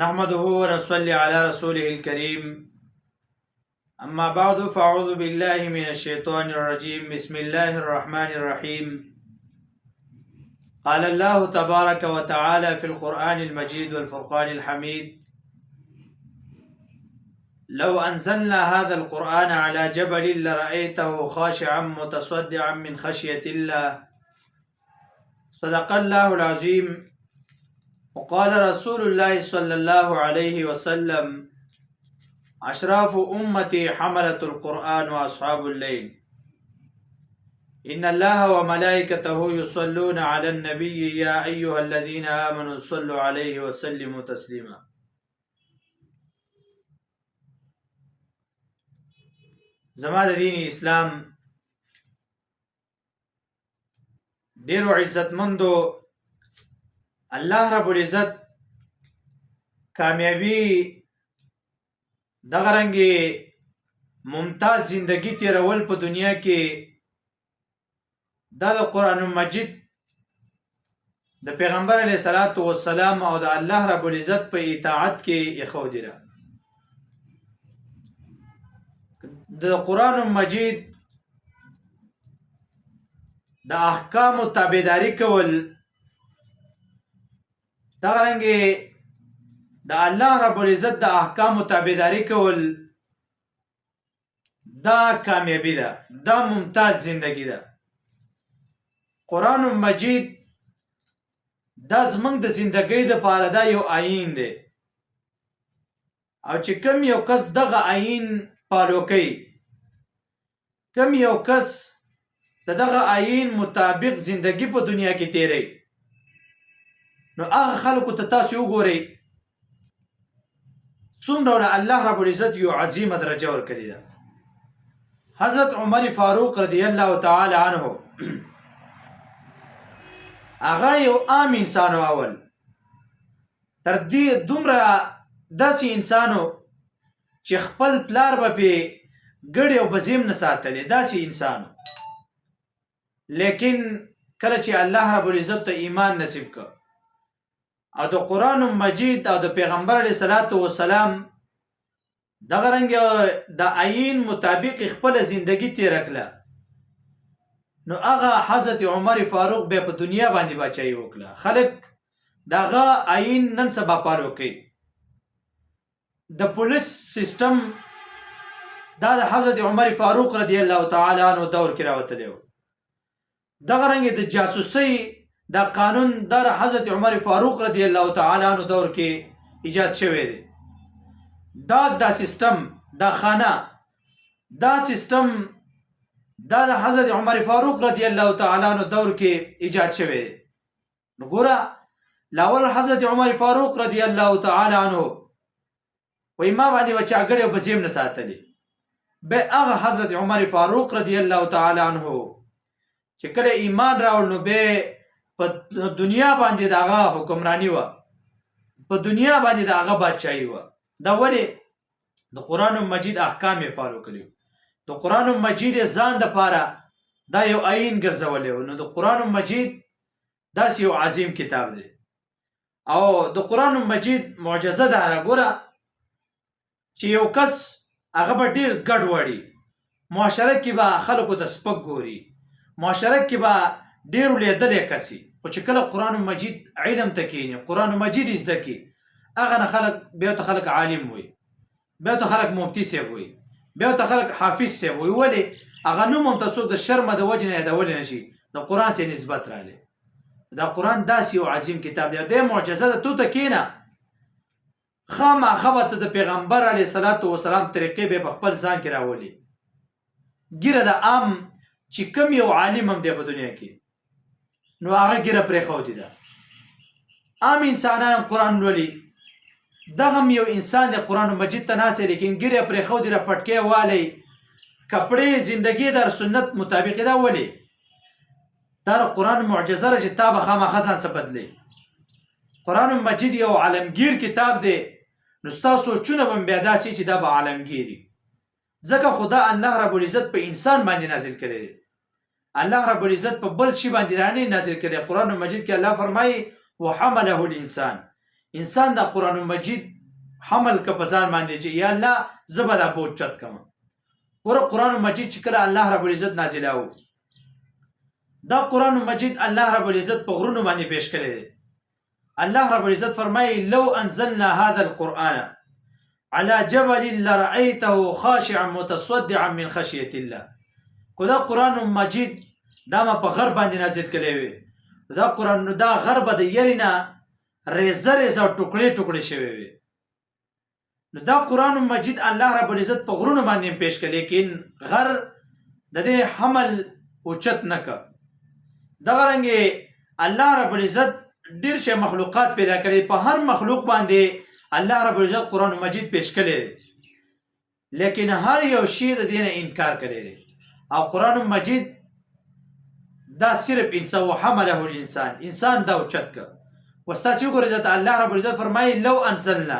نحمده ونصلي على رسوله الكريم أما بعد فأعوذ بالله من الشيطان الرجيم بسم الله الرحمن الرحيم قال الله تبارك وتعالى في القرآن المجيد والفرقان الحميد لو أنزلنا هذا القرآن على جبل لرأيته خاشعا متصدعا من خشية الله صدق الله العظيم. وقال رسول الله صلى الله عليه وسلم أشراف أمتي حملة القرآن وأصحاب الليل إن الله وملائكته يصلون على النبي يا أيها الذين آمنوا صلوا عليه وسلموا تسليما. زما د دین اسلام ډیرو عزتمندو الله رب العزت کامیابی دغه رنګي ممتاز زندگی تیرول په دنیا کې د قرآن مجید د پیغمبر علیه الصلاۃ والسلام او د الله رب العزت په اطاعت کې اخودی را د قرآن مجید د احکام او تابعداري کول دغه رنګه د الله رب العزت د احکام او تابعداري کول دا کامیابی ده، دا ممتاز زندگی ده. قرآن مجید دا زمونږ د زندګۍ دپاره دا یو آیین دی او چې کوم یو کس دغه آیین فالو کوي، کوم یو کس د دغه آیین مطابق زندگی په دنیا کې تیری، نو هغه خلکو ته تاسو وګورئ څومره الله رب العزت یو عظیمه درجه ورکړې ده. حضرت عمر فاروق رضی الله تعالی عنه هغه یو عام انسانو، اول تر دې دومره داسې انسانو چې خپل پلار به پې ګړی او بزیم نه ساتلی، داسې انسانو. لیکن کله چې الله رب العزت ته ایمان نصیب که او د قرآن مجید او د پیغمبر علیه الصلاۃ والسلام دغه رنګ د آیین مطابق خپل زندگی تیره کړه، نو هغه حضرت عمر فاروق بیا په دنیا باندې بچایي وکړه. خلک دغه آیین نن سبا فالو کوي. د پولیس سیستم دا د حضرت عمر فاروق رضی الله تعالی عنه دور کې راوتلی و. دغه رنګ د جاسوسۍ دا قانون در حضرت عمر فاروق رضی الله تعالی عنہ دور کې ایجاد شوی دی. دا سیستم، دا خانه، دا سیستم دا د حضرت عمر فاروق رضی الله تعالی عنہ دور کې ایجاد شوی دی. نو ګوره لاول حضرت عمر فاروق رضی الله تعالی عنہ وای ما باندې بچا ګړی او بزیم نه ساتلی، به هغه حضرت عمر فاروق رضی الله تعالی عنہ چې کله ایمان راوړ نو به په دنیا باندې دغه حکمرانی و، په دنیا باندې دغه بادشاہي و. دا ولی د قرآن مجید احکام یې فالو کړي، د قرآن مجید ځان دپاره دا یو آیین ګرځولی و. نو د قرآن مجید داسې یو عظیم کتاب دی او د قرآن مجید معجزه ده. ګوره چې یو کس هغه به ډېر ګډ وړي، معاشره کې به خلکو ته سپک ګوري، معاشره کې به ډیرو لیدلی کسی، خو چې کله قرآن مجید علم ته کینی، قرآن مجید زده کی، هغه نه خلک بیا ته خلک عالم وي، بیا ته خلک مفتی صاحب وي، بیا ته خلک حافظ صاحب وي. ولې هغه نوم هم ته څوک د شرمه د وجې نه یادولی نشي، د قرآن سره نسبت رالی. دا قرآن داسې یو عظیم کتاب دی، دی معجزه ده. تو ته کینه خامخا به ته د پیغمبر علیه الصلاۃ والسلام طریقې به په خپل ځان کې راولي. ګیره د عام چې کوم یو عالم هم دی په دنیا کې، نو هغه ګیره پرېښودې ده. عام انسانان قرآن لولي، دغه هم یو انسان دی قرآن مجید ته ناست، لیکن ګیره پرېښودې ده، پټکۍ والی، کپړې، زندگی در سنت مطابق ده. ولې دا قرآن معجزه ده چې تا به خامخا ځان څه بدلی. قرآن مجید یو عالمگیر کتاب دی، نو ستا سوچونه به بیا داسې چې دا به عالمگیري، ځکه خدا الله رب العزت په انسان باندې نازل کړی دی. الله رب العزت په بل شي باندې رانه نازل کړي. قرآن مجید کې الله فرمایي وحمله الانسان، انسان د قرآن مجید حمل که په ځان باندې چې یا الله زه به دا بوج چت کړم. ګوره قرآن مجید چې کله الله رب العزت نازلاوه، دا قرآن مجید الله رب العزت په غرونو باندې پیش کړی دی. الله رب العزت فرمایي لو انزلنا هذا القرآن على جبل لرأيته خاشعا متصدعا من خشية الله. کو دا قرآن مجید دا ما په غر باندې نازل کړی وي، دا قرآن دا غر به د یری نه ریزه ریزه ټوکړې ټوکړې شوی وي. نو دا قرآن مجید الله رب العزت په غرونو باندې پیش کړي، لیکن غر د دې حمل اوچت نه کړ. دغه رنګه الله رب العزت ډیر شي مخلوقات پیدا کړي، په هر مخلوق باندې الله رب العزت قرآن مجید پیش کړي، لیکن هر یو شی د دې انکار کړي. او قرآن مجید دا صرف انسان وحمله الانسان، انسان دا اوچت کړ. واستاسو ګورئ الله رب العزت فرمایي لو انزلنا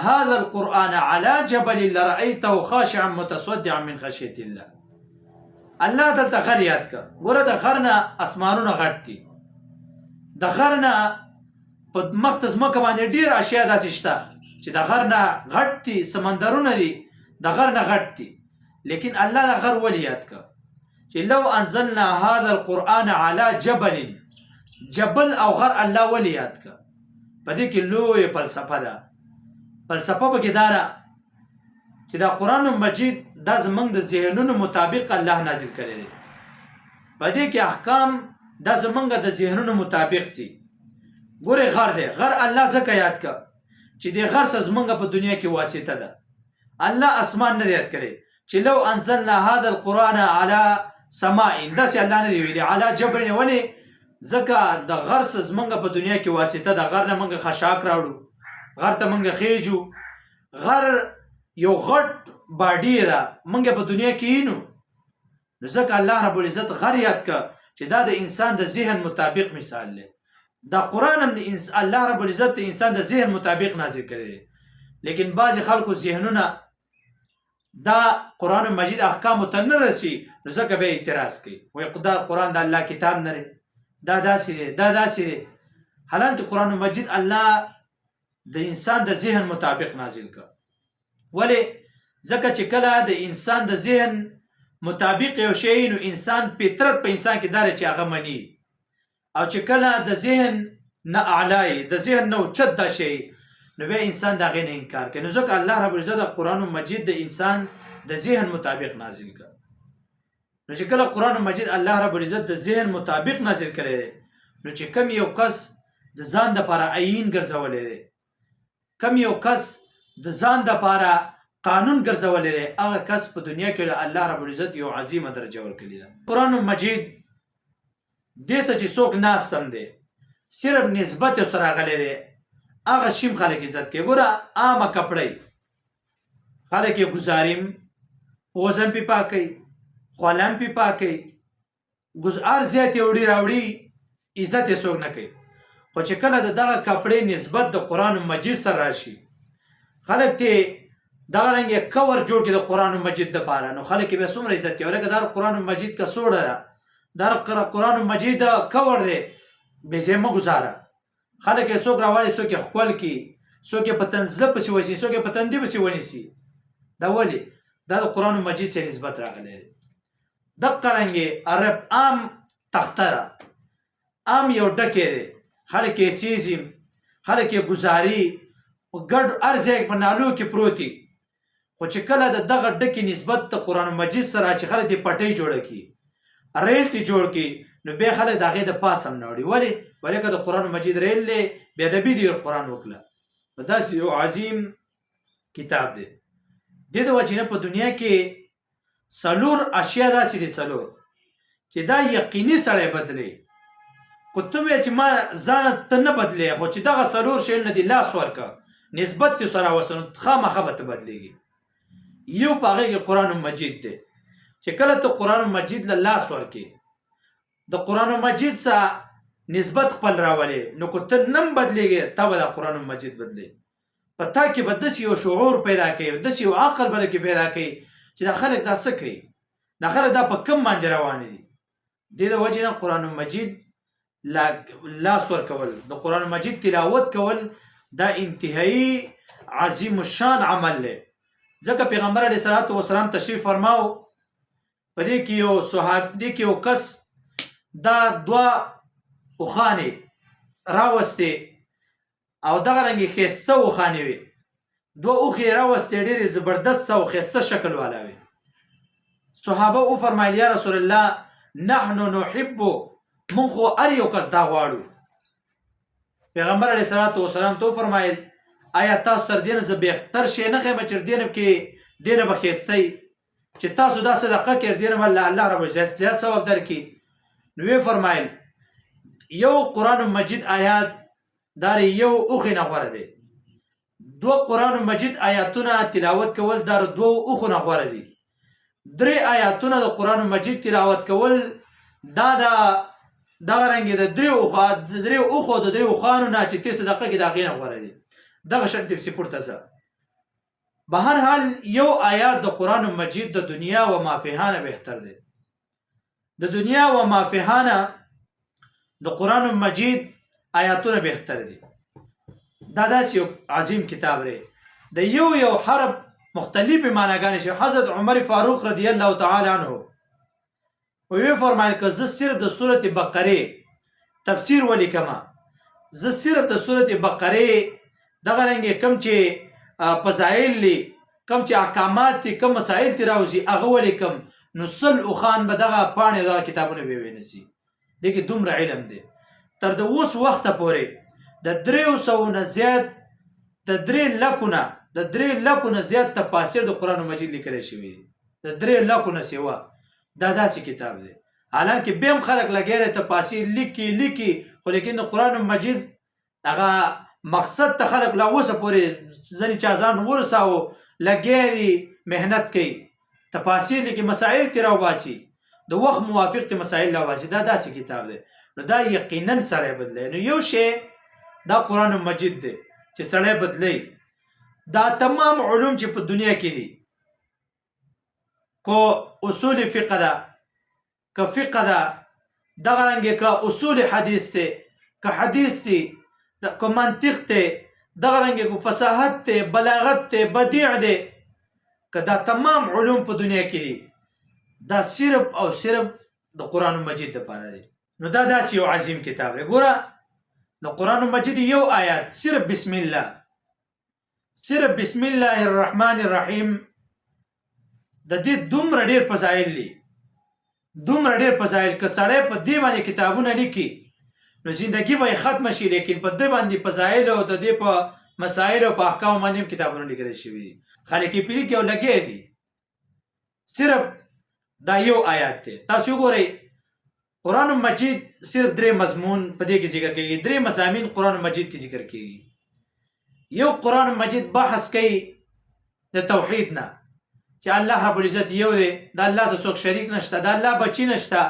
هذا القرآن على جبل لرأيته خاشعا متصدعا من خشية الله. الله دلته غر یاد کړ. ګوره د غر نه اسمانونه غټ دي، د غر نه په مخ ځمکه باندې ډیر اشیاء داسې شته چې د غر نه غټ دي، سمندرونه دي د غر نه غټ دي، لیکن الله د غر ولې یاد کړ چې لو انزلنا هذا القرآن على جبل. جبل او غر الله ولې یاد کړ؟ په دې کې لوی فلسفه ده. فلسفه پکې دا ده چې دا قرآن مجید دا زمونږ د ذهنونو مطابق الله نازل کړی دی. په دې کې احکام دا زمونږ د ذهنونو مطابق دي. ګوره غر دی، غر الله ځکه یاد کړ چې د غر څخه زمونږ په دنیا کې واسطه ده. الله اسمان نه یاد کړي چې لو انزلنا هذا القرآن على سماء، داسې الله نه دی ویلي على جبل. ولې؟ ځکه د غر څخه زمونږ په دنیا کې واسطه ده. غر نه موږ خشاک راوړو، غر ته موږ خېجو. غر یو غټ باډي ده، موږ په دنیا کې اینو. نو ځکه الله رب العزت غر یاد کړ چې دا د انسان د ذهن مطابق مثال دی. دا قرآن هم الله رب العزت د انسان د ذهن مطابق نازل کړی دی، لیکن بعضې خلکو ذهنونه دا قرآن مجید احکامو ته نه رسي، نو ځکه به اعتراض کوي، وایي دا قرآن د الله کتاب نه دی، دا داسې دی، دا داسې دی. حالانکه قرآن مجید الله د انسان د ذهن مطابق نازل کړ. ولې؟ ځکه چې کله د انسان د ذهن مطابق یو شی نو انسان فطرت په انسان کې دا چې هغه مني، او چې کله د ذهن نه اعلی د ذهن نه اوچت دا شی نو بیا انسان د هغې نه انکار کوي. نو ځکه الله رب العزت د قرآن مجید د انسان د ذهن مطابق نازل کړ. نو چې کله قرآن مجید الله رب العزت د ذهن مطابق نازل کړی دی، نو چې کم یو کس د ځان دپاره عین ګرځولی دی، کم یو کس د ځان دپاره قانون ګرځولی دی، هغه کس په دنیا کې الله رب العزت یو عظیمه درجه ورکړې ده. قرآن مجید دې څه چې څوک ناست هم دی، صرف نسبت یې سره راغلی دی، هغه شیم خلک عزت کوي. ګوره عامه کپړی خلک یې ګزاریم، وزن پې پاکوي، خولم پې پاکوي، هر زیات یې وړي راوړي، عزت یې څوک نه کوي. خو چې کله د دغه کپړې نسبت د قرآن مجید سره راشي، خلک ته دغه رنګې کور جوړ کړي د قرآن مجید دپاره، نو خلک یې بیا څومره عزت کوي. لکه دا قرآن مجید کڅوړه ده، دا قرآن مجید کور دی، بېځایه مه ګزاره. خلک یې څوک راوړي، څوک یې ښکل کړي، څوک یې په تنزله پسې ونیسي، څوک یې په تندي پسې ونیسي. دا ولې؟ دا د قرآن مجید سره نسبت راغلی دی. دقه رنګې عرب عام تخته ده، عام یو ډکی دی، خلک یې سیزي، خلک یې ګزاري، ګډ هر ځای په نالو کې پروت دي. خو چې کله د دغه ډکې نسبت د قرآن مجید سره چې خلک یې پټۍ جوړه کړي، ریل ته جوړ کړي، نو بیا خلک د هغې د پاس هم نه وړي. ولې؟ ولکه د قرآن مجید ریل دی، بېادبي دې قرآن وکړه. نو داسې یو عظیم کتاب دی. دې د وجې نه په دنیا کې څلور اشیا داسې دي، څلور چې دا یقیني سړی بدلی. خو ته وایې چې ما ځان ته نه بدلی، خو چې دغه څلور شیونه دي لاس ورکړه، نسبت دې سره راوستل، نو خامخا به ته بدلېږي. یو په هغې کې قرآن مجید دی چې کله ته قرآن مجید له لاس ورکړې، د قرآن مجید څخه نسبت خپل راولې، نو که ته نه هم بدلېږې، تا به د قرآن مجید بدلې. په تا کې به داسې یو شعور پیدا کوي، داسې یو عقل به کې پیدا کوي چې دا خلک دا څه کوي، دا خلک دا په کوم باندې روان دي. دې د وجې نه قرآن مجید لاس ورکول، د قرآن مجید تلاوت کول دا انتهایی عظیم الشان عمل دی. ځکه پیغمبر علیه الصلاۃ والسلام تشریف فرماو په دې کې یو صحابي دې کې یو کس دا دوه اوښانې راوستې او دغه رنګې ښایسته اوښانې وي. دوه اوښې یې راوستې ډېرې زبردست او ښایسته شکل والا وي. صحابه وفرمایل یا رسول الله نحن نحب، مونږ خو هر یو کس دا غواړو. پیغمبر علیه الصلاۃ والسلام ته وفرمایل آیا تاسو تر دې نه زه بهتر شی نه ښیم چې دې نه کې دې نه به ښایسته وي چې تاسو دا صدقه کړئ دې نه الله رب العزت زیات ثواب درکړي. نو ویې فرمایل یو قرآن مجید آیات دا یو اوښې نه غوره دی. دوه قرآن مجید آیاتونه تلاوت کول دا دوه اوښو نه غوره دي. درې آیاتونه د قرآن مجید تلاوت کول دا دغه رنګې د درې اوښو د درې اوښانو نه چې ته صدقه کې د هغې نه غوره دي. دغه شرط دی پورته ځه. به هر حال یو آیات د قرآن مجید د دنیا و ما فیها نه بهتر دی. د دنیا و ما فیها نه د قرآن مجید آیاتونه بهتر دي. دا داسې یو عظیم کتاب دی. د یو حرف مختلفې معناګانې شي. حضرت عمر فاروق رضی الله تعالی عنه وی فرمایل که زه صرف د سورة بقرې تفسیر ولیکمه، زه صرف د سورة بقرې دغه رنګې کم چې فضایل دي، کم چې احکامات دي، کم مسائل ترې راوځي هغه ولیکم، نو 100 اوښان به دغه پاڼې دغه کتابونه به ونیسي. دې کې دومره علم دی. تر د اوس وخته پورې د 300 نه زیات د 3 لکو نه زیات تفاسیر د قرآن مجید لیکلی شوي دي. د 3 لکو نه سوا دا داسې کتاب دی. حالانکه بیا هم خلک لګیا دی تفاسیر لیکي خو لیکن د قرآن مجید هغه مقصد ته خلک لا اوسه پورې ځینې چا ځان ورساوه لګیا دي محنت کوي تفاسیر لیکي مسایل ترې راوباسي د وخت موافق ته مسایل راوباسي. دا داسې کتاب دی. نو دا یقینا سړی بدلی. نو یو شی دا قرآن مجید دی چې سړی بدلی. دا تمام علوم چې په دنیا کې دي کو اصول فقه ده که فقه ده دغه رنګې که اصول حدیث دی که حدیث دی که منطق دی دغه رنګې که فصاحت دی بلاغت دی بدیع دی که دا تمام علوم په دنیا کې دي دا صرف او صرف د قرآن مجید دپاره دی. نو دا داسې یو عظیم کتاب دی. ګوره د قرآن مجید یو آیات صرف بسم الله الرحمن الرحیم د دې دومره ډېر فضایل دي، دومره ډېر فضایل. که سړی په دې باندې کتابونه لیکي نو زندگی به یې ختمه شي. لیکن په دې باندې فضایل او د دې په مسایل او په احکامو باندې هم کتابونه لیکلی شوي دي. خلک یې پرې لیکي او لګیا دي. صرف دا یو آیات دی. تاسو وګورئ قرآن مجید صرف 3 مضمون په دې کې ذکر کېږي. 3 مضامین قرآن مجید کې ذکر کېږي. یو قرآن مجید بحث کوي د توحید نه چې الله رب العزت یو دی، د الله سره څوک شریک نشته، د الله بچی نشته،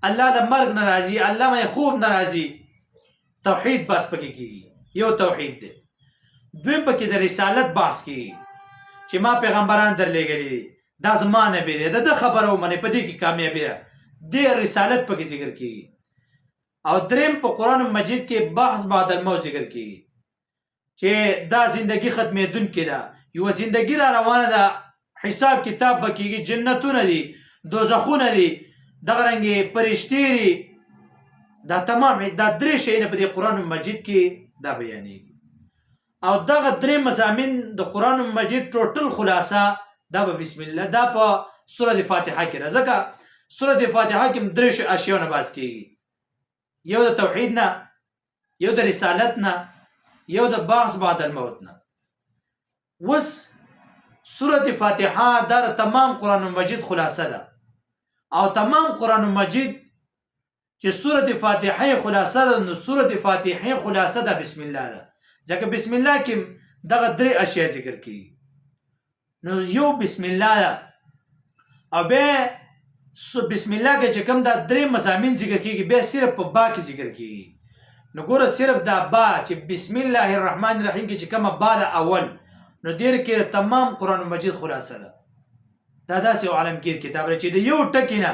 الله له مرګ نه راضي، الله باندې خوب نه راضي. توحید بحث پکې کېږي. یو توحید دی. دویم پکې د رسالت بحث کېږي چې ما پیغمبران درلېږلي دي، دا زما نبی دی، د ده خبره ومنئ، په دې کې کامیابي ده. د رسالت پکې ذکر کېږي. او دریم په قرآن مجید کې بحث بعد الموت ذکر کېږي چې دا زندگی ختمېدونکې ده، یوه زندگی را روانه ده، حساب کتاب به کېږي، جنتونه دي، دوزخونه دي، دغه رنګې فرشتې دي. دا تمام دا 3 شیونه په دې قرآن مجید کې دا بیانېږي. او دغه 3 مضامین د قرآن مجید ټوټل خلاصه دا به بسم الله دا په سورة فاتحه کې ده. ځکه سورة فاتحه کې 3 اشیاء نه بحث کېږي. یو د توحید نه، یو د رسالت نه، یو د بعث بعد الموت نه. اوس سورة فاتحه دا تمام قرآن مجید خلاصه ده. او تمام قرآن مجید چې سورة فاتحه خلاصه ده نو سورة فاتحه خلاصه ده بسم الله ده. ځکه بسم الله کې دغه 3 اشیاء ذکر کېږي. نو یو بسم الله ده. او بیا بسم الله کې چې کوم دا 3 مضامین ذکر کېږي بیا صرف په با کې ذکر کېږي. نو ګوره صرف دا با چې بسم الله الرحمن الرحیم کې چې کومه با ده اول نو دیر کې تمام قرآن مجید خلاصه ده. دا داسې یو عالمگیر کتاب دی چې د یو ټکي نه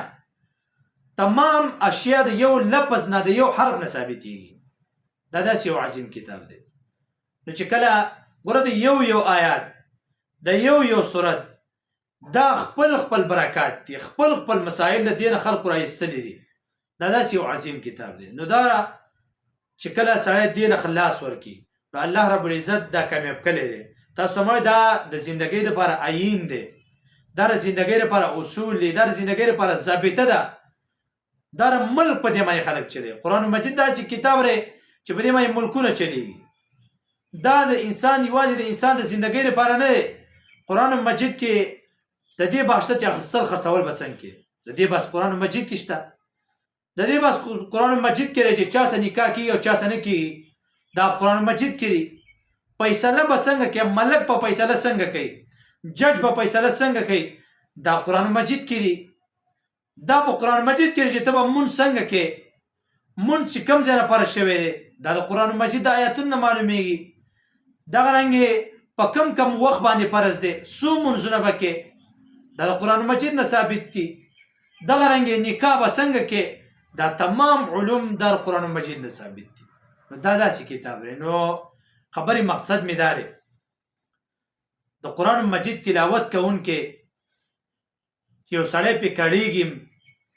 تمام اشیاء د یو لفظ نه د یو حرف نه ثابتېږي. دا داسې یو عظیم کتاب دی. نو چې کله ګوره د یو آیات د یو صورت دا خپل برکات دي، خپل مسائل د دین خلکو راایستلي دي. دا داسې یو عظیم کتاب دی. نو دا چې کله سړی دین خلاص ورکي نو الله رب العزت دا کامیاب کړی دی. تاسو سموئ دا د زندګۍ لپاره عین دی، دا د زندګۍ لپاره اصول دي، دا د زندګۍ لپاره ضابطه ده. دا ملک په دې باندې خلک چلی. قرآن مجید داسې کتاب دی چې په دې باندې ملکونه چلیږي. دا د انسان یوازې د انسان د زندګۍ لپاره نه دی. قرآن مجید کې د دې بحث ته چې اخیستل خرڅول به څنګه کې د دې بحث قرآن مجید کې شته. د دې بحث قرآن مجید کې چې چا سره نکاح کېږي او چا سره نه کېږي دا قرآن مجید کې دی. فیصله به څنګه کوي، ملک په فیصله څنګه کوي، جج په فیصله څنګه کوي، دا قرآن مجید کې دی. دا په قرآن مجید کې دی چې ته به مونځ څنګه کوې، مونځ چې کوم ځای نه فرض شوی دی دا د قرآن مجید د آیاتونو نه معلومیږي. دغه رنګې په کم وخت باندې فرض دی، څو مونځونه به کوې دا د قرآن مجید نه ثابت دي. دغه رنګې نکاح به څنګه کوې دا تمام علوم د قرآن مجید نه ثابت دي. نو دا داسې کتاب دی. نو خبرې مقصد مې دا دی د قرآن مجید تلاوت کوونکې چې یو سړی پې کړېږي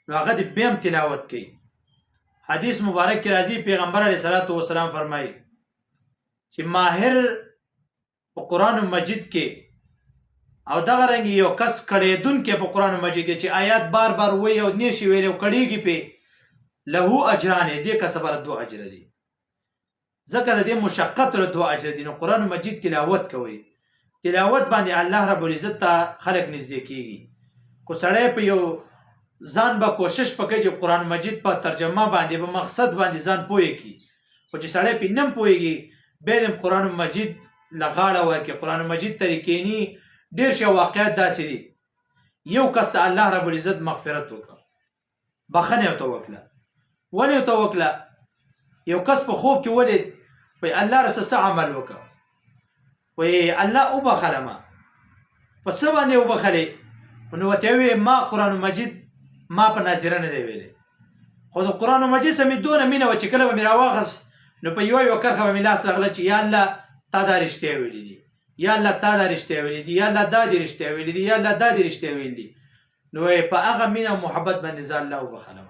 نو هغه دې بیا هم تلاوت کوي. حدیث مبارک کې راځي پیغمبر علیه الصلاة والسلام فرمایي چې ماهر په قرآن مجید کې او دغه رنګ یو کس کړېدونکی په قرآن مجید کې چې آیات بار وایي او نشي ویلی او کړېږي پې له اجران دې کس لپاره 2 اجر دي. ځکه د دې مشقت له 2 اجر دي. نو قرآن مجید تلاوت کوي. تلاوت باندې الله رب العزت ته خلق نږدې کېږي. کو سړی په یو ځان به کوشش وکړي چې قرآن مجید په ترجمه باندې په مقصد باندې ځان پوهې کړي. خو چې سړی پې نه پوهېږي بیا د قرآن مجید له غاړه ورکړي. قرآن مجید ته کښېني. ډېر شي واقعیت داسې دي یو کس ته الله رب العزت مغفرت وکړه، بخښنه ورته وکړه. ولې ورته وکړه؟ یو کس په خوب کې ولید وایي الله رسه څه عمل وکړه، وایي الله وبخله ما. په څه باندې وبخلې؟ نو ورته ویې ما قرآن مجید ما په ناظره نه دی ویلی، خو د قرآن مجید سره مې دونه مینه وه چې کله به مې راواخست نو په یوه کرښه به مې لاس راغله چې یا الله تا دا رښتیا ویلي دي، یا الله تا دا رښتیا ویلي دي، یا الله دا دې رښتیا ویلي دي، یا الله دا دې رښتیا ویلي دي. نو په هغه مینه او محبت باندې زه الله وبخلم.